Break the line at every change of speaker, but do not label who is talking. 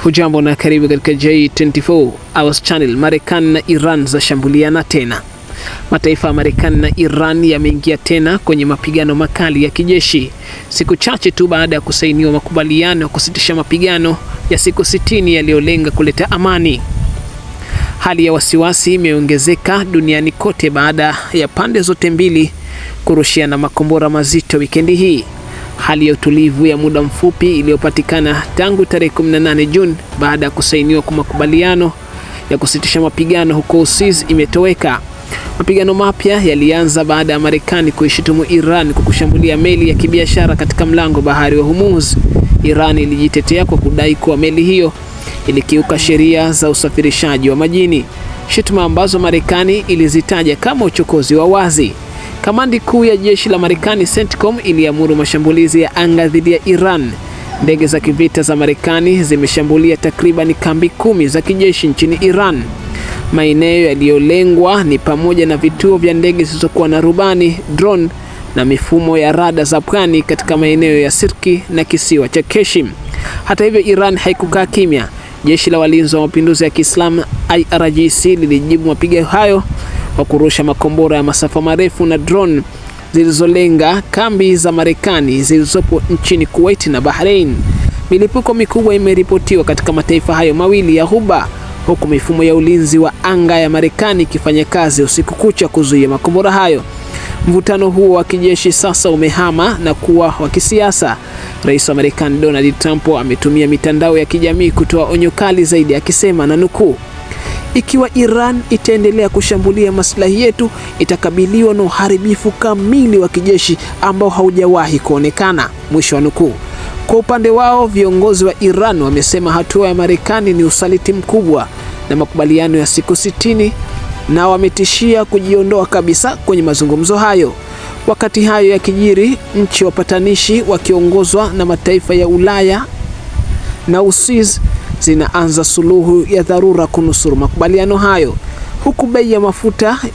Hujambo na karibu katika J24 Hours Channel. Marekani na Iran zashambuliana tena. Mataifa ya Marekani na Iran yameingia tena kwenye mapigano makali ya kijeshi siku chache tu baada ya kusainiwa makubaliano ya kusitisha mapigano ya siku 60 yaliyolenga kuleta amani. Hali ya wasiwasi imeongezeka duniani kote baada ya pande zote mbili kurushiana makombora mazito wikendi hii. Hali ya utulivu ya muda mfupi iliyopatikana tangu tarehe 18 Juni baada ya kusainiwa kwa makubaliano ya kusitisha mapigano huko Uswizi imetoweka. Mapigano mapya yalianza baada ya Marekani kuishutumu Iran kwa kushambulia meli ya kibiashara katika mlango bahari wa Hormuz. Iran ilijitetea kwa kudai kuwa meli hiyo ilikiuka sheria za usafirishaji wa majini, shutuma ambazo Marekani ilizitaja kama uchokozi wa wazi. Kamandi kuu ya jeshi la Marekani CENTCOM iliamuru mashambulizi ya anga dhidi ya Iran. Ndege za kivita za Marekani zimeshambulia takriban kambi 10 za kijeshi nchini Iran. Maeneo yaliyolengwa ni pamoja na vituo vya ndege zisizokuwa na rubani, drone na mifumo ya rada za pwani katika maeneo ya Sirki na kisiwa cha Keshim. Hata hivyo, Iran haikukaa kimya. Jeshi la Walinzi wa Mapinduzi ya Kiislamu IRGC lilijibu mapigano hayo kwa kurusha makombora ya masafa marefu na drone zilizolenga kambi za Marekani zilizopo nchini Kuwait na Bahrain. Milipuko mikubwa imeripotiwa katika mataifa hayo mawili ya Ghuba, huku mifumo ya ulinzi wa anga ya Marekani ikifanya kazi usiku kucha kuzuia makombora hayo. Mvutano huo wa kijeshi sasa umehama na kuwa wa kisiasa. Rais wa Marekani Donald Trump ametumia mitandao ya kijamii kutoa onyo kali zaidi, akisema na nukuu, "Ikiwa Iran itaendelea kushambulia maslahi yetu, itakabiliwa na uharibifu kamili wa kijeshi ambao haujawahi kuonekana." Mwisho wa nukuu. Kwa upande wao, viongozi wa Iran wamesema hatua ya Marekani ni usaliti mkubwa na makubaliano ya siku 60 na wametishia kujiondoa kabisa kwenye mazungumzo hayo. Wakati hayo yakijiri, nchi wapatanishi wakiongozwa na mataifa ya Ulaya na Uswizi zinaanza suluhu ya dharura kunusuru makubaliano hayo, huku bei ya mafuta